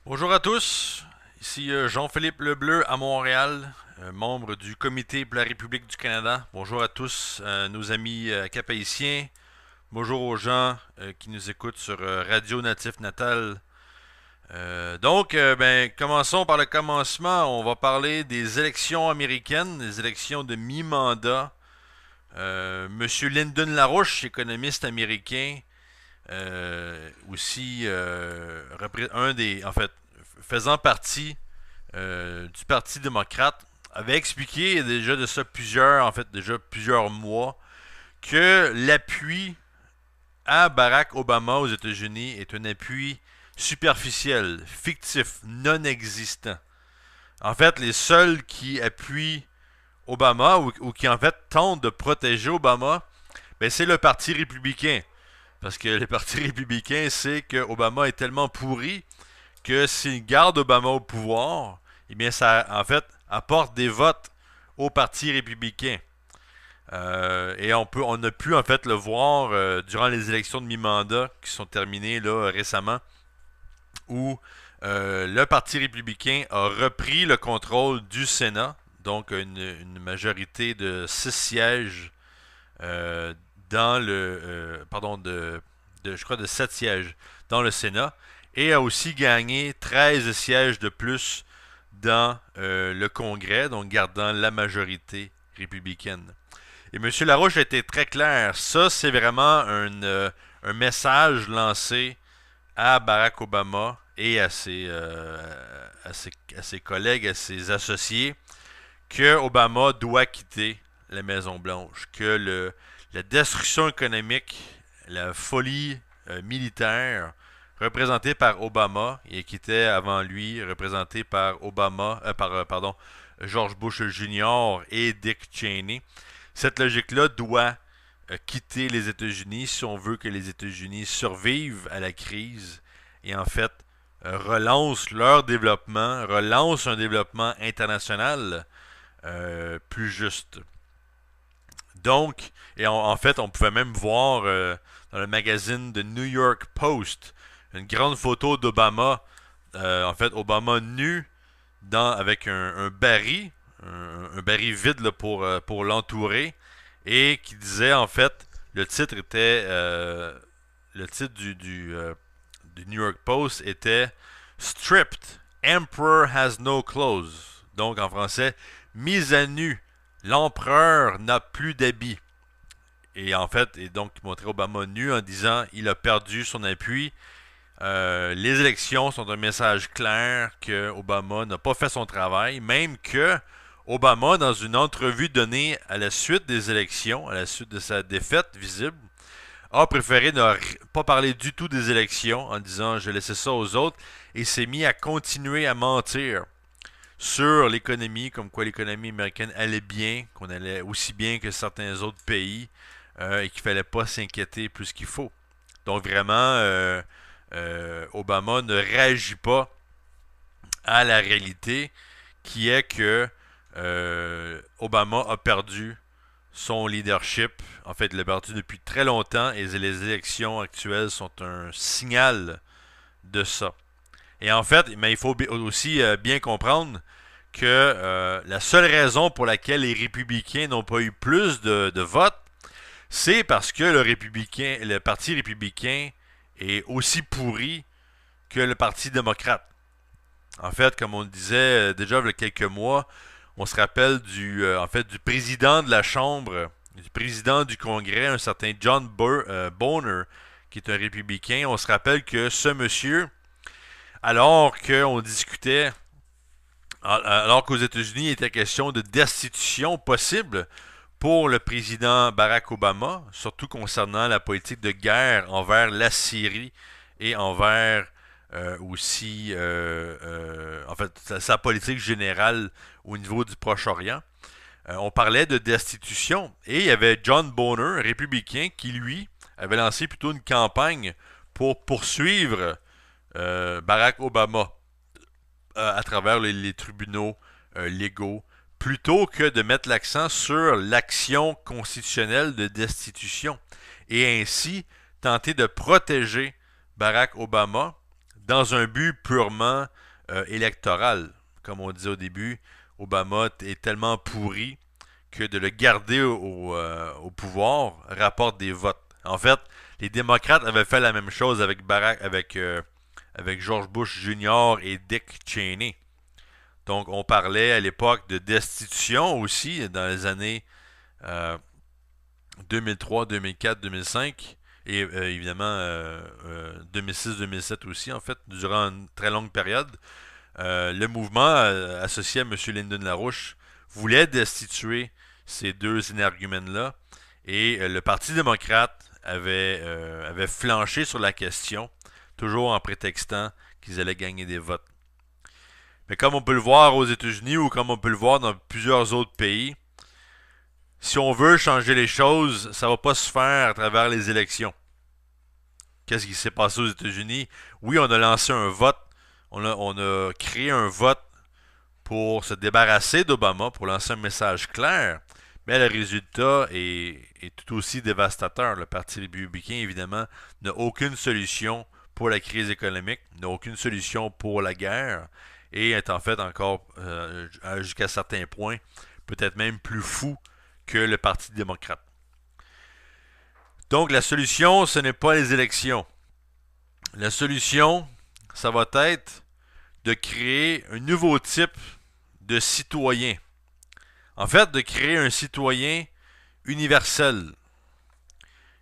Bonjour à tous, ici Jean-Philippe Lebleu à Montréal, membre du Comité pour la République du Canada. Bonjour à tous nos amis cap-haïtiens. Bonjour aux gens qui nous écoutent sur Radio Natif Natal. Commençons par le commencement. On va parler des élections américaines, des élections de mi-mandat. Monsieur Lyndon LaRouche, économiste américain, en fait, faisant partie du Parti démocrate, avait expliqué déjà de ça déjà plusieurs mois, que l'appui à Barack Obama aux États-Unis est un appui superficiel, fictif, non existant. En fait, les seuls qui appuient Obama ou qui en fait tentent de protéger Obama, ben, c'est le Parti républicain. Parce que le Parti républicain sait que Obama est tellement pourri que s'il garde Obama au pouvoir, eh bien ça en fait apporte des votes au Parti républicain. On a pu en fait le voir durant les élections de mi-mandat qui sont terminées là récemment, où le Parti républicain a repris le contrôle du Sénat, donc une majorité de 6 sièges euh, dans le pardon de je crois de 7 sièges dans le Sénat, et a aussi gagné 13 sièges de plus dans le Congrès, donc gardant la majorité républicaine. Et M. Larouche a été très clair. Ça, c'est vraiment un message lancé à Barack Obama et à ses collègues, à ses associés, que Obama doit quitter la Maison-Blanche, que la destruction économique, la folie militaire représentée par Obama et qui était avant lui représentée par George Bush Jr. et Dick Cheney. Cette logique-là doit quitter les États-Unis si on veut que les États-Unis survivent à la crise et en fait relancent leur développement, relancent un développement international plus juste. Donc, en fait, on pouvait même voir dans le magazine de New York Post une grande photo d'Obama, en fait, Obama nu avec un baril, un baril vide là, pour l'entourer, et qui disait en fait, le titre du New York Post était Stripped, Emperor has no clothes. Donc en français, mise à nu, l'empereur n'a plus d'habits. Et donc, il montrait Obama nu en disant il a perdu son appui. Les élections sont un message clair que Obama n'a pas fait son travail, même que Obama, dans une entrevue donnée à la suite des élections, à la suite de sa défaite visible, a préféré ne pas parler du tout des élections en disant je laissais ça aux autres et s'est mis à continuer à mentir sur l'économie, comme quoi l'économie américaine allait bien, qu'on allait aussi bien que certains autres pays et qu'il fallait pas s'inquiéter plus qu'il faut. Donc vraiment, Obama ne réagit pas à la réalité qui est que Obama a perdu son leadership. En fait, il l'a perdu depuis très longtemps et les élections actuelles sont un signal de ça. Et en fait, mais il faut aussi bien comprendre que la seule raison pour laquelle les républicains n'ont pas eu plus de votes, c'est parce que le parti républicain est aussi pourri que le parti démocrate. En fait, comme on le disait déjà il y a quelques mois, on se rappelle du président de la Chambre, du président du Congrès, un certain Boehner, qui est un républicain. On se rappelle que ce monsieur, alors qu'on discutait, alors qu'aux États-Unis il était question de destitution possible pour le président Barack Obama, surtout concernant la politique de guerre envers la Syrie et envers en fait, sa politique générale au niveau du Proche-Orient. On parlait de destitution et il y avait John Boehner, républicain, qui lui avait lancé plutôt une campagne pour poursuivre Barack Obama à travers les tribunaux légaux, plutôt que de mettre l'accent sur l'action constitutionnelle de destitution et ainsi tenter de protéger Barack Obama dans un but purement électoral. Comme on disait au début, Obama est tellement pourri que de le garder au pouvoir rapporte des votes. En fait, les démocrates avaient fait la même chose avec George Bush Jr. et Dick Cheney. Donc, on parlait à l'époque de destitution aussi dans les années 2003, 2004, 2005 et évidemment 2006-2007 aussi, en fait, durant une très longue période. Le mouvement associé à M. Lyndon LaRouche voulait destituer ces deux énergumènes-là et le Parti démocrate avait flanché sur la question, toujours en prétextant qu'ils allaient gagner des votes. Mais comme on peut le voir aux États-Unis ou comme on peut le voir dans plusieurs autres pays, si on veut changer les choses, ça ne va pas se faire à travers les élections. Qu'est-ce qui s'est passé aux États-Unis? Oui, on a lancé un vote, on a créé un vote pour se débarrasser d'Obama, pour lancer un message clair, mais le résultat est tout aussi dévastateur. Le Parti républicain, évidemment, n'a aucune solution pour la crise économique, n'a aucune solution pour la guerre, et est en fait encore, jusqu'à certains points, peut-être même plus fou que le Parti démocrate. Donc la solution, ce n'est pas les élections. La solution, ça va être de créer un nouveau type de citoyen. En fait, de créer un citoyen universel.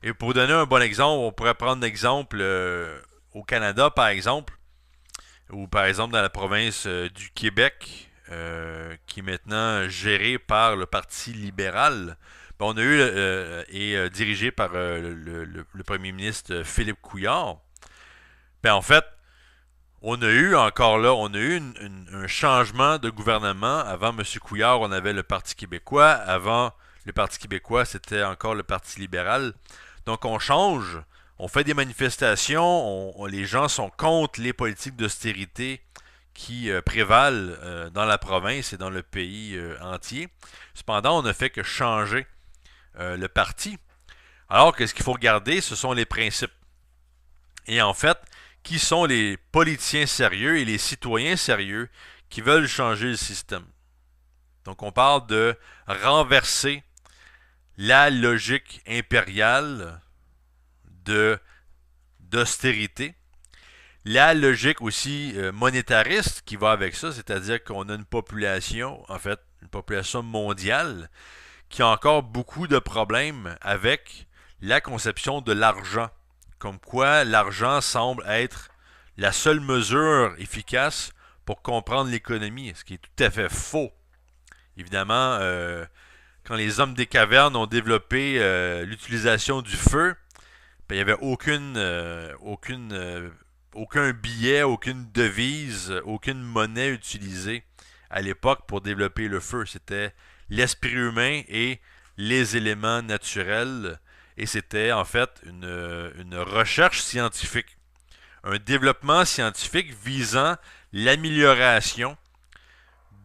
Et pour donner un bon exemple, on pourrait prendre l'exemple au Canada, par exemple, ou par exemple dans la province du Québec, qui est maintenant gérée par le Parti libéral. Ben, on a eu et dirigé par le premier ministre Philippe Couillard. Ben, en fait, on a eu encore là, on a eu un changement de gouvernement. Avant M. Couillard, on avait le Parti québécois. Avant le Parti québécois, c'était encore le Parti libéral. Donc on change, on fait des manifestations, les gens sont contre les politiques d'austérité qui prévalent dans la province et dans le pays entier. Cependant, on ne fait que changer le parti. Alors que ce qu'il faut regarder, ce sont les principes. Et en fait, qui sont les politiciens sérieux et les citoyens sérieux qui veulent changer le système. Donc on parle de renverser la logique impériale d'austérité, la logique aussi monétariste qui va avec ça, c'est-à-dire qu'on a une population, en fait, une population mondiale qui a encore beaucoup de problèmes avec la conception de l'argent. Comme quoi l'argent semble être la seule mesure efficace pour comprendre l'économie, ce qui est tout à fait faux. Évidemment, quand les hommes des cavernes ont développé l'utilisation du feu, ben, il n'y avait aucun billet, aucune devise, aucune monnaie utilisée à l'époque pour développer le feu. C'était l'esprit humain et les éléments naturels. Et c'était en fait une recherche scientifique, un développement scientifique visant l'amélioration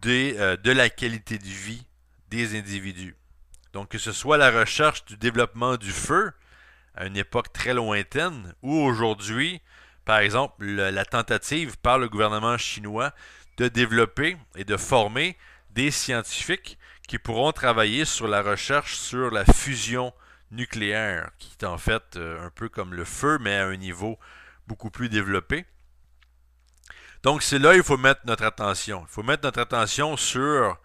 de la qualité de vie des individus. Donc que ce soit la recherche du développement du feu à une époque très lointaine ou aujourd'hui, par exemple, la tentative par le gouvernement chinois de développer et de former des scientifiques qui pourront travailler sur la recherche sur la fusion nucléaire, qui est en fait un peu comme le feu, mais à un niveau beaucoup plus développé. Donc c'est là qu'il faut mettre notre attention. Il faut mettre notre attention sur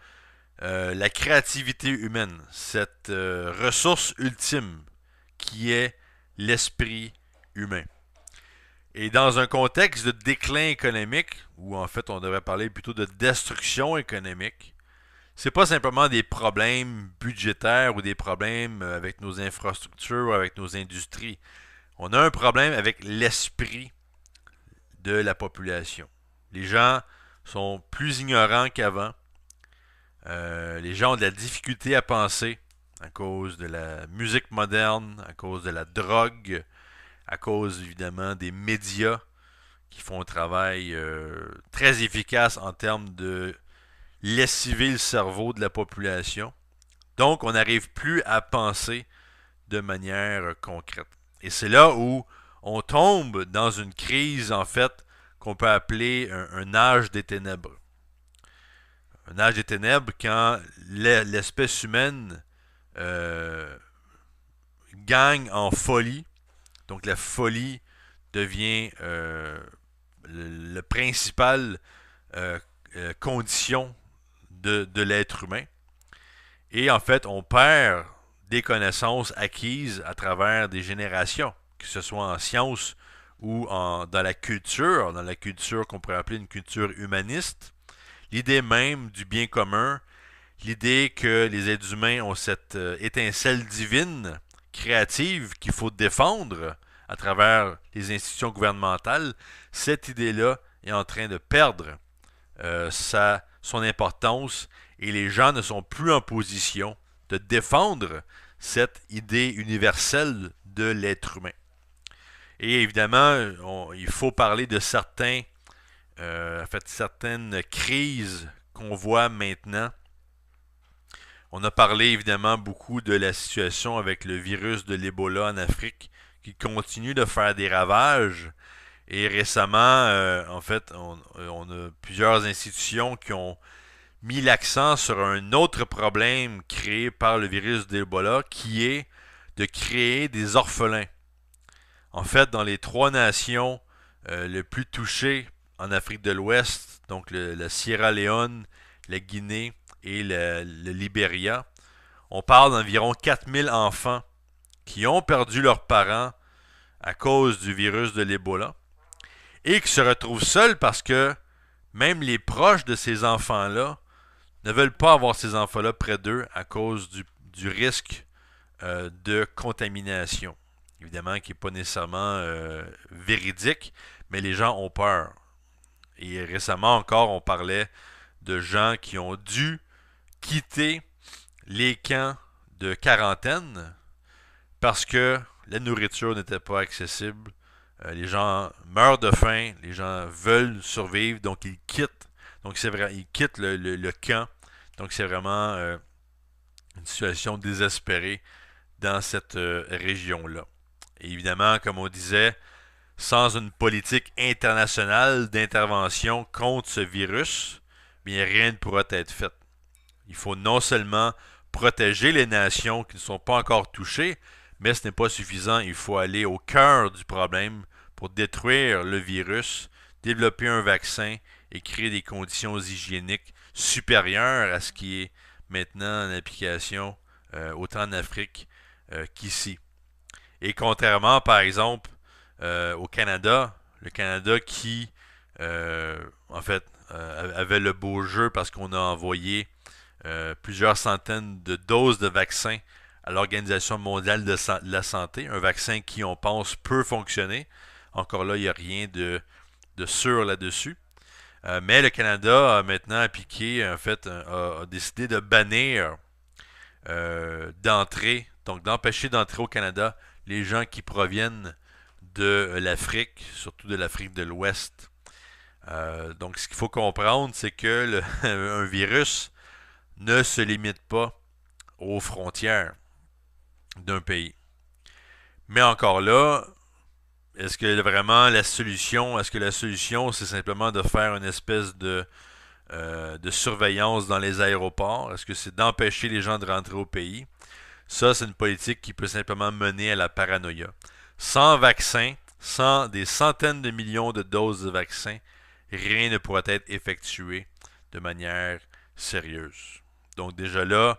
la créativité humaine, cette ressource ultime qui est l'esprit humain. Et dans un contexte de déclin économique, ou en fait on devrait parler plutôt de destruction économique, c'est pas simplement des problèmes budgétaires ou des problèmes avec nos infrastructures ou avec nos industries. On a un problème avec l'esprit de la population. Les gens sont plus ignorants qu'avant. Les gens ont de la difficulté à penser à cause de la musique moderne, à cause de la drogue, à cause évidemment des médias qui font un travail très efficace en termes de lessiver le cerveau de la population. Donc, on n'arrive plus à penser de manière concrète. Et c'est là où on tombe dans une crise, en fait, qu'on peut appeler un âge des ténèbres. Un âge des ténèbres quand l'espèce humaine gagne en folie. Donc la folie devient le principal condition de l'être humain. Et en fait, on perd des connaissances acquises à travers des générations, que ce soit en sciences ou dans la culture qu'on pourrait appeler une culture humaniste. L'idée même du bien commun, l'idée que les êtres humains ont cette étincelle divine, créative, qu'il faut défendre à travers les institutions gouvernementales, cette idée-là est en train de perdre son importance et les gens ne sont plus en position de défendre cette idée universelle de l'être humain. Et évidemment, il faut parler de certaines crises qu'on voit maintenant. On a parlé évidemment beaucoup de la situation avec le virus de l'Ebola en Afrique qui continue de faire des ravages. Et récemment, en fait, on a plusieurs institutions qui ont mis l'accent sur un autre problème créé par le virus d'Ebola qui est de créer des orphelins. En fait, dans les 3 nations les plus touchées en Afrique de l'Ouest, donc la Sierra Leone, la Guinée et le Libéria, on parle d'environ 4000 enfants qui ont perdu leurs parents à cause du virus de l'Ebola et qui se retrouvent seuls parce que même les proches de ces enfants-là ne veulent pas avoir ces enfants-là près d'eux à cause du risque de contamination. Évidemment, qui n'est pas nécessairement véridique, mais les gens ont peur. Et récemment encore, on parlait de gens qui ont dû quitter les camps de quarantaine parce que la nourriture n'était pas accessible. Les gens meurent de faim, les gens veulent survivre, donc ils quittent. Donc c'est vrai, ils quittent le camp. Donc c'est vraiment une situation désespérée dans cette région-là. Et évidemment, comme on disait, sans une politique internationale d'intervention contre ce virus, bien rien ne pourra être fait. Il faut non seulement protéger les nations qui ne sont pas encore touchées, mais ce n'est pas suffisant. Il faut aller au cœur du problème pour détruire le virus, développer un vaccin et créer des conditions hygiéniques supérieures à ce qui est maintenant en application autant en Afrique qu'ici. Et contrairement, par exemple, au Canada, le Canada qui, en fait, avait le beau jeu parce qu'on a envoyé plusieurs centaines de doses de vaccins à l'Organisation mondiale de la santé, un vaccin qui, on pense, peut fonctionner. Encore là, il n'y a rien de sûr là-dessus. Mais le Canada a maintenant appliqué, en fait, a décidé de bannir d'entrée, donc d'empêcher d'entrer au Canada les gens qui proviennent de l'Afrique, surtout de l'Afrique de l'Ouest. Donc ce qu'il faut comprendre, c'est que un virus ne se limite pas aux frontières d'un pays. Mais encore là, est-ce que vraiment la solution c'est simplement de faire une espèce de surveillance dans les aéroports? Est-ce que c'est d'empêcher les gens de rentrer au pays? Ça, c'est une politique qui peut simplement mener à la paranoïa. Sans vaccin, sans des centaines de millions de doses de vaccins, rien ne pourra être effectué de manière sérieuse. Donc déjà là,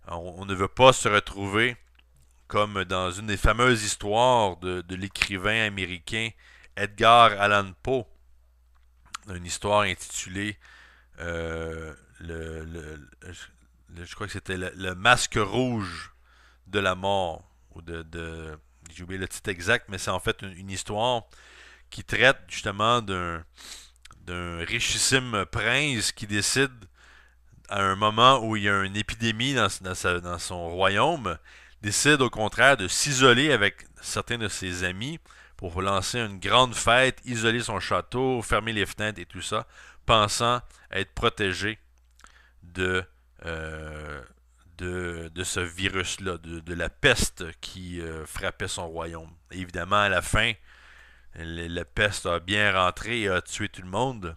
on ne veut pas se retrouver comme dans une des fameuses histoires de l'écrivain américain Edgar Allan Poe, une histoire intitulée je crois que c'était le masque rouge de la mort, ou j'ai oublié le titre exact, mais c'est en fait une histoire qui traite justement d'un richissime prince qui décide à un moment où il y a une épidémie dans son royaume, décide au contraire de s'isoler avec certains de ses amis pour lancer une grande fête, isoler son château, fermer les fenêtres et tout ça, pensant être protégé de ce virus-là, de la peste qui frappait son royaume. Et évidemment, à la fin, La peste a bien rentré et a tué tout le monde.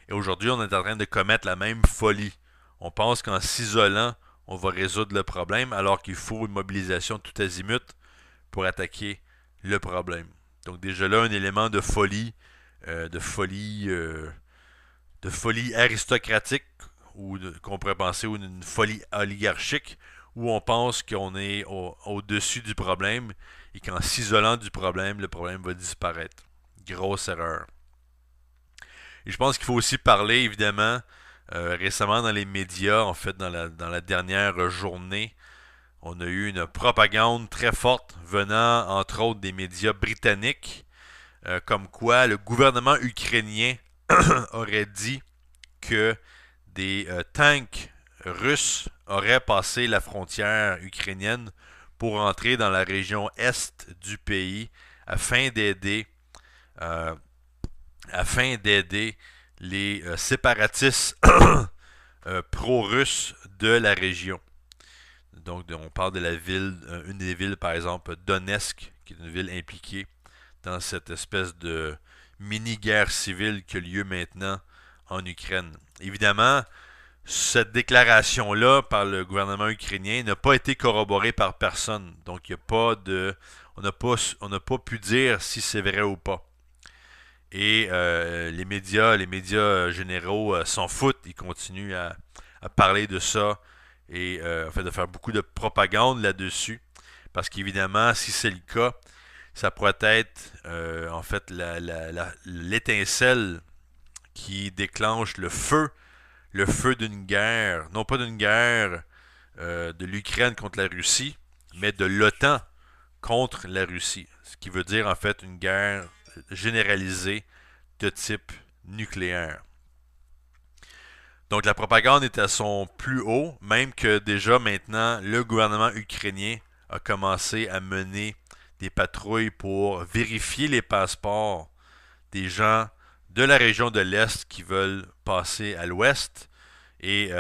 Et aujourd'hui, on est en train de commettre la même folie. On pense qu'en s'isolant, on va résoudre le problème, alors qu'il faut une mobilisation tout azimut pour attaquer le problème. Donc déjà là, un élément de folie, euh, de folie, euh, de folie aristocratique, ou qu'on pourrait penser, ou une folie oligarchique, où on pense qu'on est au-dessus du problème et qu'en s'isolant du problème, le problème va disparaître. Grosse erreur. Et je pense qu'il faut aussi parler, évidemment, récemment dans les médias, en fait, dans la dernière journée, on a eu une propagande très forte venant, entre autres, des médias britanniques, comme quoi le gouvernement ukrainien aurait dit que des tanks russes auraient passé la frontière ukrainienne pour entrer dans la région est du pays afin d'aider euh, afin d'aider les séparatistes pro-russes de la région. Donc, on parle de la ville, une des villes, par exemple, Donetsk, qui est une ville impliquée dans cette espèce de mini-guerre civile qui a lieu maintenant en Ukraine. Évidemment, cette déclaration-là par le gouvernement ukrainien n'a pas été corroborée par personne. Donc, il n'y a pas de. On n'a pas pu dire si c'est vrai ou pas. Et les médias généraux s'en foutent. Ils continuent à parler de ça et en fait de faire beaucoup de propagande là-dessus. Parce qu'évidemment, si c'est le cas, ça pourrait être en fait l'étincelle qui déclenche le feu d'une guerre, non pas d'une guerre de l'Ukraine contre la Russie, mais de l'OTAN contre la Russie. Ce qui veut dire en fait une guerre généralisée de type nucléaire. Donc la propagande est à son plus haut, même que déjà maintenant le gouvernement ukrainien a commencé à mener des patrouilles pour vérifier les passeports des gens de la région de l'Est qui veulent passer à l'Ouest. Et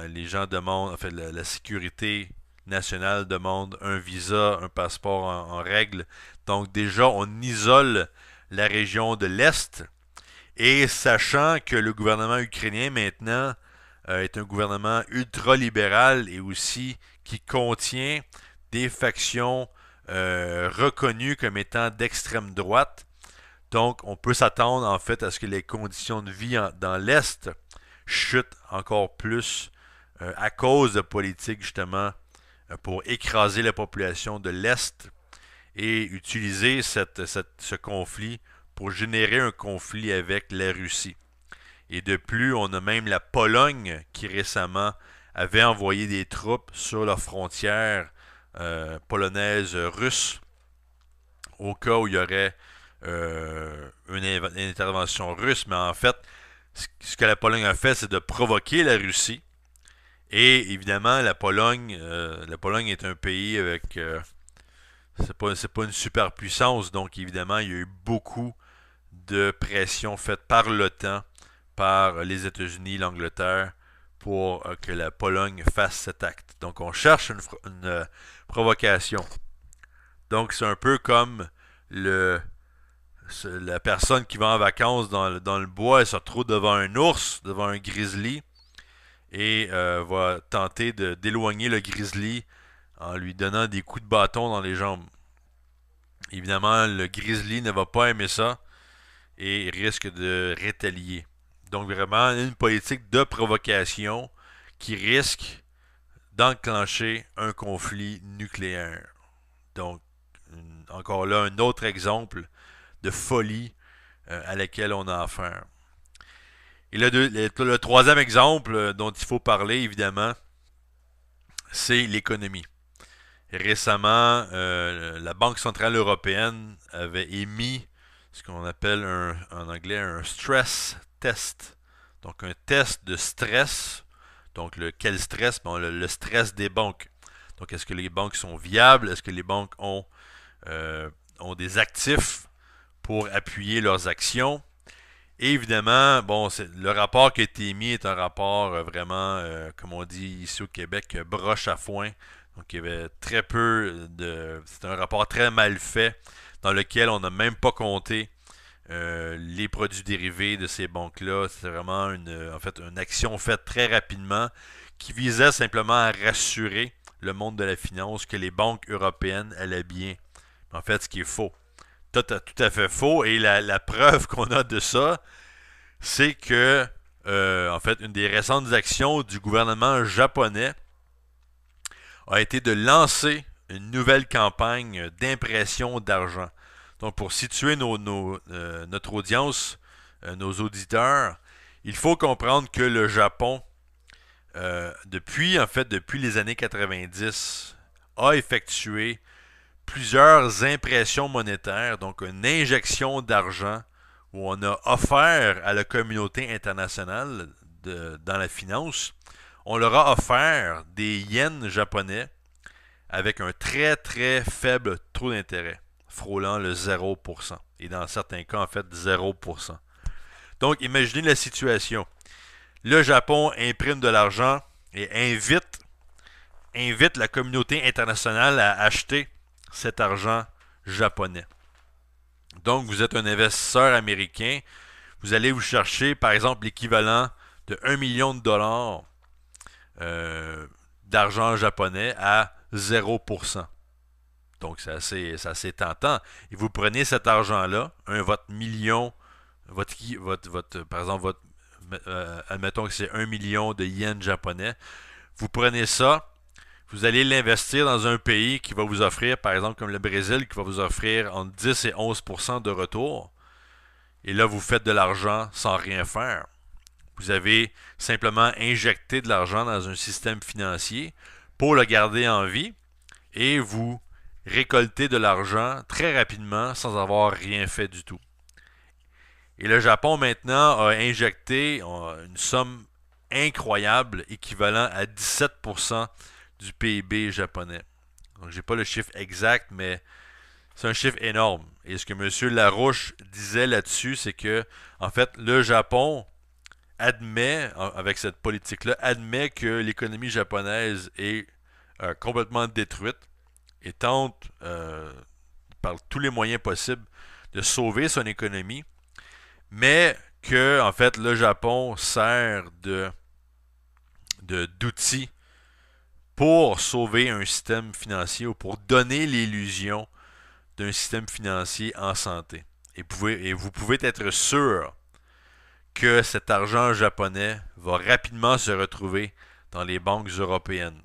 les gens demandent, en fait, la sécurité nationale demande un visa, un passeport en règle. Donc déjà, on isole la région de l'Est. Et sachant que le gouvernement ukrainien maintenant est un gouvernement ultralibéral et aussi qui contient des factions reconnues comme étant d'extrême droite, donc on peut s'attendre en fait à ce que les conditions de vie dans l'Est chutent encore plus à cause de politiques justement pour écraser la population de l'Est et utiliser ce conflit pour générer un conflit avec la Russie. Et de plus, on a même la Pologne qui récemment avait envoyé des troupes sur la frontière polonaise-russe au cas où il y aurait une intervention russe. Mais en fait, ce que la Pologne a fait, c'est de provoquer la Russie. Et évidemment, la Pologne est un pays avec c'est pas une superpuissance, donc évidemment, il y a eu beaucoup de pression faite par l'OTAN, par les États-Unis, l'Angleterre, pour que la Pologne fasse cet acte. Donc on cherche une provocation. Donc c'est un peu comme le la personne qui va en vacances dans le bois, elle se retrouve devant un ours, devant un grizzly, et va tenter d'éloigner le grizzly en lui donnant des coups de bâton dans les jambes. Évidemment, le grizzly ne va pas aimer ça et risque de rétalier. Donc vraiment une politique de provocation qui risque d'enclencher un conflit nucléaire. Donc encore là un autre exemple de folie à laquelle on a affaire. Et le troisième exemple dont il faut parler évidemment, c'est l'économie. Récemment, la Banque centrale européenne avait émis ce qu'on appelle en anglais un stress test. Donc un test de stress. Donc quel stress? Bon, le stress des banques. Donc est-ce que les banques sont viables? Est-ce que les banques ont des actifs pour appuyer leurs actions? Et évidemment, bon, le rapport qui a été émis est un rapport vraiment, comme on dit ici au Québec, broche à foin. Donc il y avait très peu de. C'est un rapport très mal fait dans lequel on n'a même pas compté les produits dérivés de ces banques-là. C'est vraiment en fait, une action faite très rapidement qui visait simplement à rassurer le monde de la finance que les banques européennes allaient bien. En fait, ce qui est faux. Tout à fait faux. Et la preuve qu'on a de ça, c'est que, en fait, une des récentes actions du gouvernement japonais a été de lancer une nouvelle campagne d'impression d'argent. Donc, pour situer notre audience, nos auditeurs, il faut comprendre que le Japon, depuis les années 90, a effectué plusieurs impressions monétaires, donc une injection d'argent où on a offert à la communauté internationale dans la finance, on leur a offert des yens japonais avec un très très faible taux d'intérêt, frôlant le 0%. Et dans certains cas, en fait, 0%. Donc, imaginez la situation. Le Japon imprime de l'argent et invite la communauté internationale à acheter cet argent japonais. Donc, vous êtes un investisseur américain, vous allez vous chercher, par exemple, l'équivalent de 1 million de dollars d'argent japonais à 0%. Donc, c'est assez tentant. Et vous prenez cet argent-là, votre million, par exemple, admettons que c'est 1 million de yens japonais, vous prenez ça, vous allez l'investir dans un pays qui va vous offrir, par exemple comme le Brésil, qui va vous offrir entre 10 et 11% de retour. Et là, vous faites de l'argent sans rien faire. Vous avez simplement injecté de l'argent dans un système financier pour le garder en vie et vous récoltez de l'argent très rapidement sans avoir rien fait du tout. Et le Japon maintenant a injecté une somme incroyable équivalent à 17% du PIB japonais. Donc j'ai pas le chiffre exact, mais c'est un chiffre énorme. Et ce que M. Larouche disait là-dessus, c'est que en fait le Japon admet, avec cette politique-là, admet que l'économie japonaise est complètement détruite et tente par tous les moyens possibles de sauver son économie, mais que en fait le Japon sert d'outil pour sauver un système financier ou pour donner l'illusion d'un système financier en santé. Et vous pouvez être sûr que cet argent japonais va rapidement se retrouver dans les banques européennes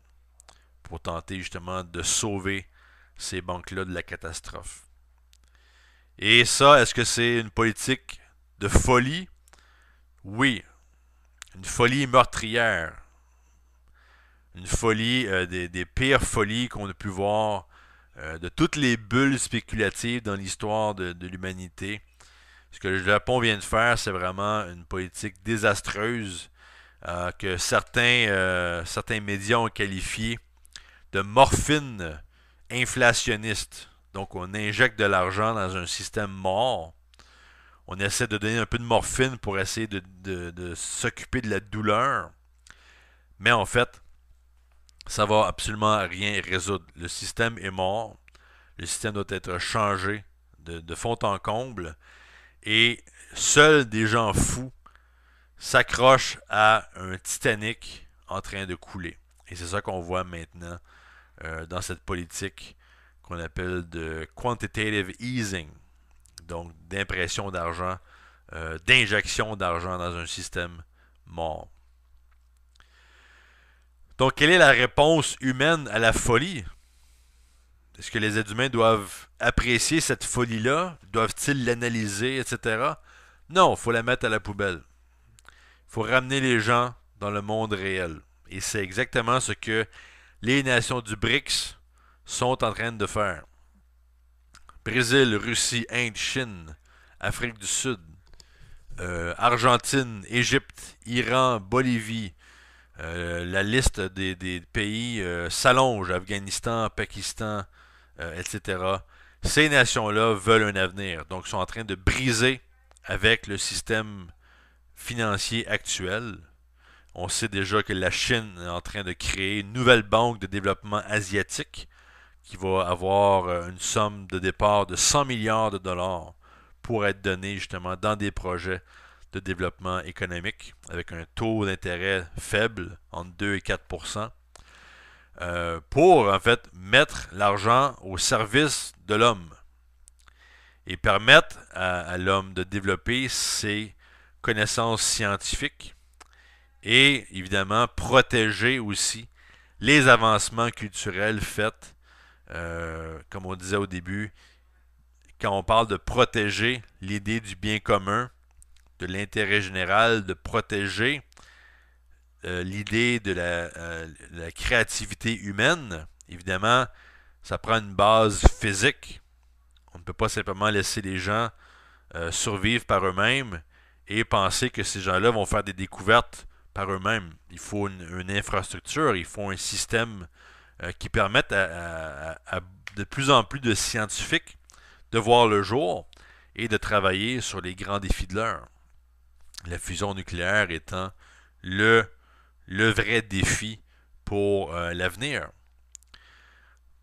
pour tenter justement de sauver ces banques-là de la catastrophe. Et ça, est-ce que c'est une politique de folie? Oui, une folie meurtrière. Une folie, des pires folies qu'on a pu voir de toutes les bulles spéculatives dans l'histoire de l'humanité. Ce que le Japon vient de faire, c'est vraiment une politique désastreuse que certains médias ont qualifié de morphine inflationniste. Donc on injecte de l'argent dans un système mort. On essaie de donner un peu de morphine pour essayer de s'occuper de la douleur. Mais en fait, ça va absolument rien résoudre. Le système est mort. Le système doit être changé de fond en comble. Et seuls des gens fous s'accrochent à un Titanic en train de couler. Et c'est ça qu'on voit maintenant dans cette politique qu'on appelle de quantitative easing. Donc d'impression d'argent, d'injection d'argent dans un système mort. Donc, quelle est la réponse humaine à la folie? Est-ce que les êtres humains doivent apprécier cette folie-là? Doivent-ils l'analyser, etc.? Non, il faut la mettre à la poubelle. Il faut ramener les gens dans le monde réel. Et c'est exactement ce que les nations du BRICS sont en train de faire. Brésil, Russie, Inde, Chine, Afrique du Sud, Argentine, Égypte, Iran, Bolivie, la liste des pays s'allonge, Afghanistan, Pakistan, etc. Ces nations-là veulent un avenir, donc sont en train de briser avec le système financier actuel. On sait déjà que la Chine est en train de créer une nouvelle banque de développement asiatique qui va avoir une somme de départ de 100 milliards de dollars pour être donné justement dans des projets de développement économique avec un taux d'intérêt faible, entre 2 et 4 pour en fait mettre l'argent au service de l'homme et permettre à l'homme de développer ses connaissances scientifiques et évidemment protéger aussi les avancements culturels faits, comme on disait au début, quand on parle de protéger l'idée du bien commun, de l'intérêt général, de protéger l'idée de la créativité humaine, évidemment, ça prend une base physique. On ne peut pas simplement laisser les gens survivre par eux-mêmes et penser que ces gens-là vont faire des découvertes par eux-mêmes. Il faut une infrastructure, il faut un système qui permette à de plus en plus de scientifiques de voir le jour et de travailler sur les grands défis de l'heure. La fusion nucléaire étant le vrai défi pour l'avenir.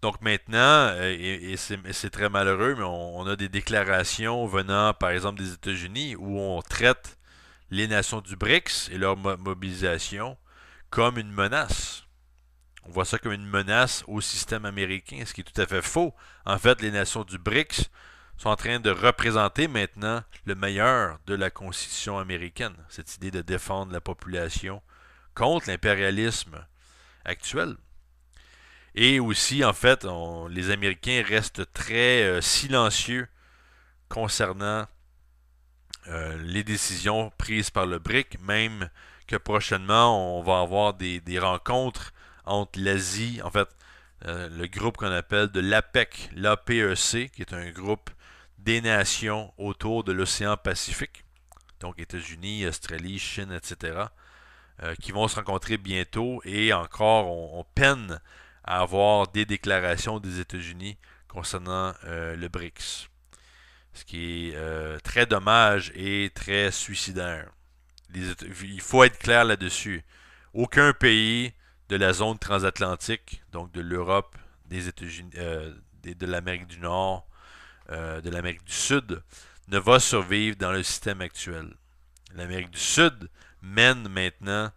Donc maintenant, et c'est très malheureux, mais on a des déclarations venant, par exemple, des États-Unis où on traite les nations du BRICS et leur mobilisation comme une menace. On voit ça comme une menace au système américain, ce qui est tout à fait faux. En fait, les nations du BRICS sont en train de représenter maintenant le meilleur de la Constitution américaine, cette idée de défendre la population contre l'impérialisme actuel. Et aussi, en fait, les Américains restent très silencieux concernant les décisions prises par le BRIC, même que prochainement, on va avoir des rencontres entre l'Asie, en fait, le groupe qu'on appelle de l'APEC, l'APEC, qui est un groupe des nations autour de l'océan Pacifique, donc États-Unis, Australie, Chine, etc., qui vont se rencontrer bientôt et encore, on peine à avoir des déclarations des États-Unis concernant le BRICS. Ce qui est très dommage et très suicidaire. Il faut être clair là-dessus. Aucun pays de la zone transatlantique, donc de l'Europe, des États-Unis, de l'Amérique du Nord, de l'Amérique du Sud, ne va survivre dans le système actuel. L'Amérique du Sud mène maintenant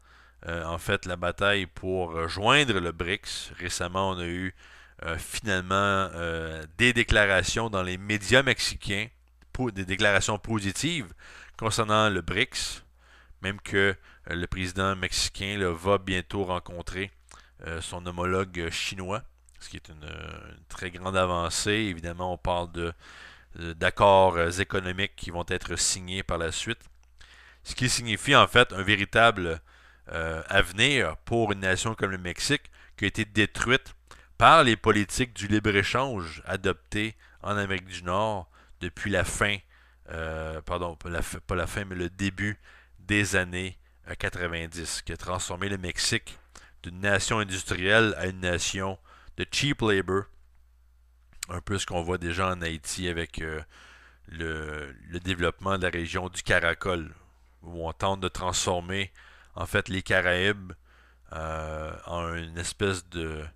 en fait la bataille pour joindre le BRICS. Récemment, on a eu finalement des déclarations dans les médias mexicains, des déclarations positives concernant le BRICS, même que le président mexicain là, va bientôt rencontrer son homologue chinois, ce qui est une très grande avancée. Évidemment, on parle d'accords économiques qui vont être signés par la suite, ce qui signifie en fait un véritable avenir pour une nation comme le Mexique qui a été détruite par les politiques du libre-échange adoptées en Amérique du Nord depuis la fin, pardon, pas la fin, mais le début des années 90, qui a transformé le Mexique d'une nation industrielle à une nation de cheap labor, un peu ce qu'on voit déjà en Haïti avec le développement de la région du Caracol, où on tente de transformer en fait les Caraïbes en une espèce de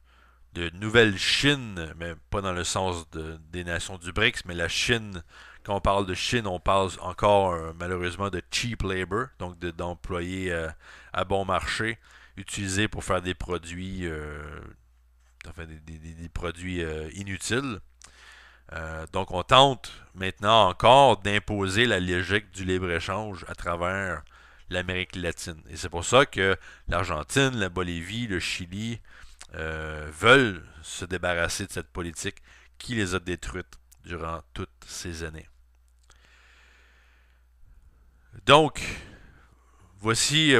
nouvelle Chine, mais pas dans le sens des nations du BRICS, mais la Chine, quand on parle de Chine, on parle encore malheureusement de cheap labor, donc d'employés à bon marché, utilisés pour faire des produits, enfin des produits inutiles. Donc on tente maintenant encore d'imposer la logique du libre-échange à travers l'Amérique latine. Et c'est pour ça que l'Argentine, la Bolivie, le Chili veulent se débarrasser de cette politique qui les a détruites durant toutes ces années. Donc, voici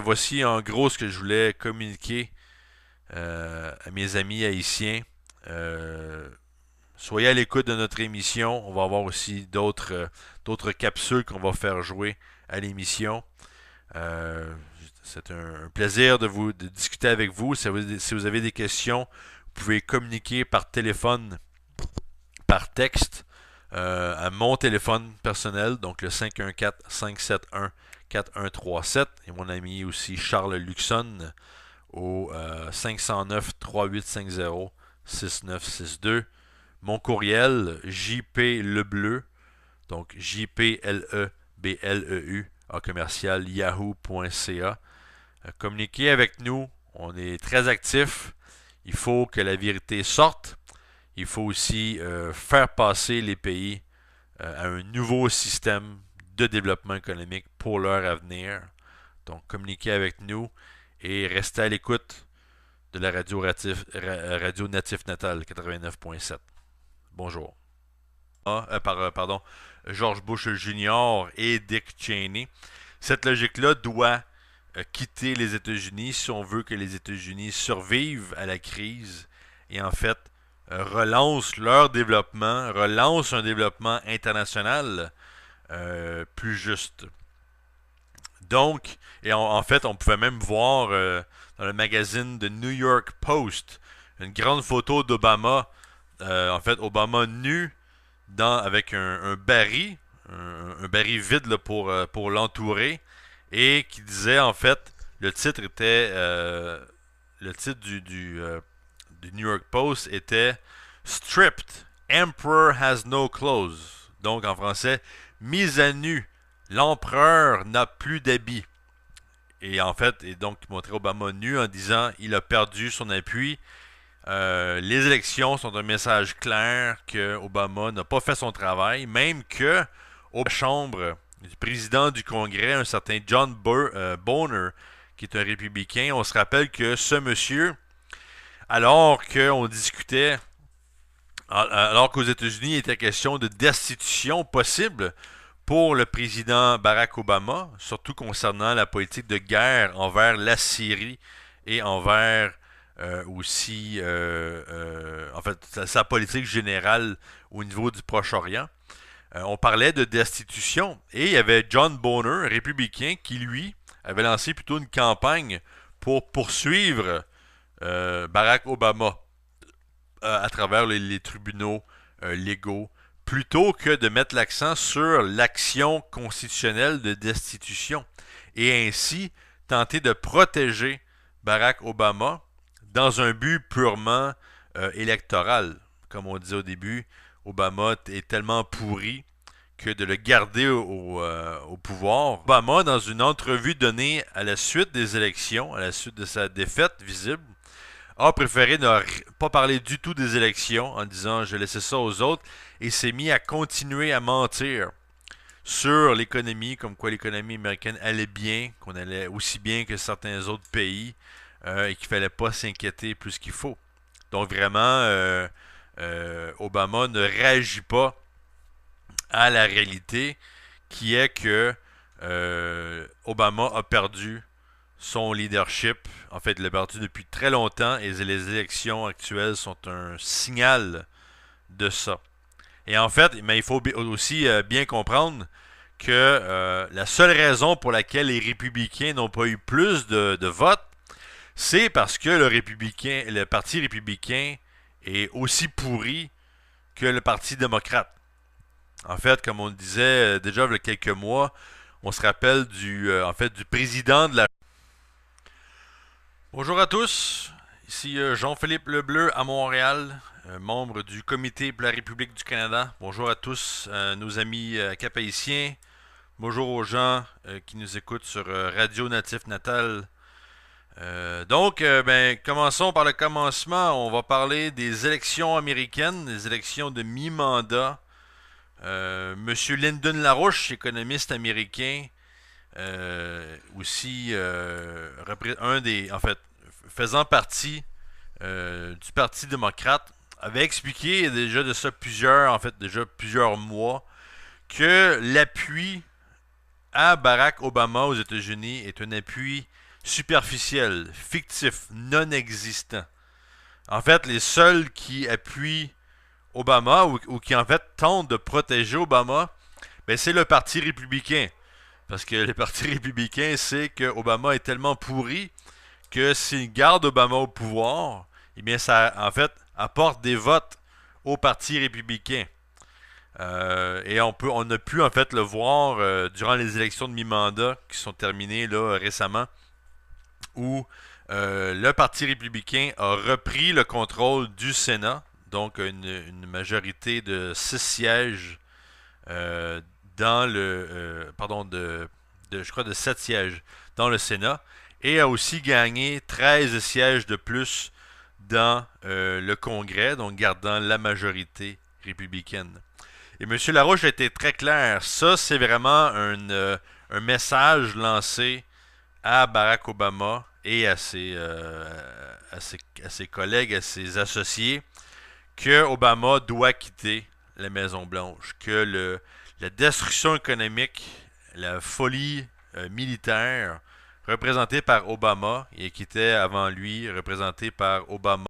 en gros ce que je voulais communiquer à mes amis haïtiens. Soyez à l'écoute de notre émission. On va avoir aussi d'autres capsules qu'on va faire jouer à l'émission. C'est un plaisir de discuter avec vous. Si vous avez des questions, vous pouvez communiquer par téléphone, par texte, à mon téléphone personnel, donc le 514-571-4137, et mon ami aussi Charles Luxon au 509-3850-6962. Mon courriel, jplebleu, Donc, JPLEBLEU en commercial yahoo.ca. Communiquez avec nous. On est très actifs. Il faut que la vérité sorte. Il faut aussi faire passer les pays à un nouveau système de développement économique pour leur avenir. Donc, communiquez avec nous et restez à l'écoute de la radio Natif Natal 89.7. Bonjour. Pardon, George Bush Jr. et Dick Cheney. Cette logique-là doit quitter les États-Unis si on veut que les États-Unis survivent à la crise et en fait relancent leur développement, relancent un développement international plus juste. Donc, et en fait, on pouvait même voir dans le magazine de New York Post une grande photo d'Obama, en fait, Obama nu avec un baril, un baril vide là, pour l'entourer, et qui disait en fait, le titre était, le titre du New York Post était Stripped, Emperor has no clothes. Donc en français, mise à nu, l'empereur n'a plus d'habits. Et en fait, et donc il montrait Obama nu en disant il a perdu son appui. Les élections sont un message clair que Obama n'a pas fait son travail, même que au chambre du président du Congrès, un certain John Boehner, qui est un républicain, on se rappelle que ce monsieur, alors qu'on discutait, alors qu'aux États-Unis il était question de destitution possible pour le président Barack Obama, surtout concernant la politique de guerre envers la Syrie et envers aussi, en fait, sa politique générale au niveau du Proche-Orient. On parlait de destitution et il y avait John Boehner, un républicain, qui lui avait lancé plutôt une campagne pour poursuivre Barack Obama à travers les tribunaux légaux, plutôt que de mettre l'accent sur l'action constitutionnelle de destitution et ainsi tenter de protéger Barack Obama dans un but purement électoral. Comme on disait au début, Obama est tellement pourri que de le garder au pouvoir. Obama, dans une entrevue donnée à la suite des élections, à la suite de sa défaite visible, a préféré ne pas parler du tout des élections en disant je laissais ça aux autres et s'est mis à continuer à mentir sur l'économie, comme quoi l'économie américaine allait bien, qu'on allait aussi bien que certains autres pays et qu'il ne fallait pas s'inquiéter plus qu'il faut. Donc vraiment, Obama ne réagit pas à la réalité qui est que Obama a perdu son leadership. En fait, il l'a perdu depuis très longtemps et les élections actuelles sont un signal de ça. Et en fait, mais il faut aussi bien comprendre que la seule raison pour laquelle les républicains n'ont pas eu plus de votes, c'est parce que le parti républicain est aussi pourri que le parti démocrate. En fait, comme on le disait déjà il y a quelques mois, on se rappelle en fait, du président de la... Bonjour à tous, ici Jean-Philippe Lebleu à Montréal, membre du Comité pour la République du Canada. Bonjour à tous nos amis cap-haïtiens. Bonjour aux gens qui nous écoutent sur Radio Natif Natal. Donc, commençons par le commencement. On va parler des élections américaines, des élections de mi-mandat. Monsieur Lyndon LaRouche, économiste américain, aussi en fait, faisant partie du Parti démocrate, avait expliqué déjà de ça plusieurs mois que l'appui à Barack Obama aux États-Unis est un appui superficiel, fictif, non existant. En fait, les seuls qui appuient Obama ou qui en fait tentent de protéger Obama, c'est le Parti républicain. Parce que le Parti républicain sait que Obama est tellement pourri que s'il garde Obama au pouvoir, eh bien ça en fait apporte des votes au Parti républicain. Et on a pu en fait le voir durant les élections de mi-mandat qui sont terminées là récemment, où le Parti républicain a repris le contrôle du Sénat, donc une majorité de 6 sièges euh, dans pardon, je crois de 7 sièges dans le Sénat et a aussi gagné 13 sièges de plus dans le Congrès, donc gardant la majorité républicaine. Et M. Larouche a été très clair. Ça, c'est vraiment un message lancé à Barack Obama et à ses collègues, à ses associés, que Obama doit quitter la Maison-Blanche, que la destruction économique, la folie militaire représentée par Obama et qui était avant lui représentée par Obama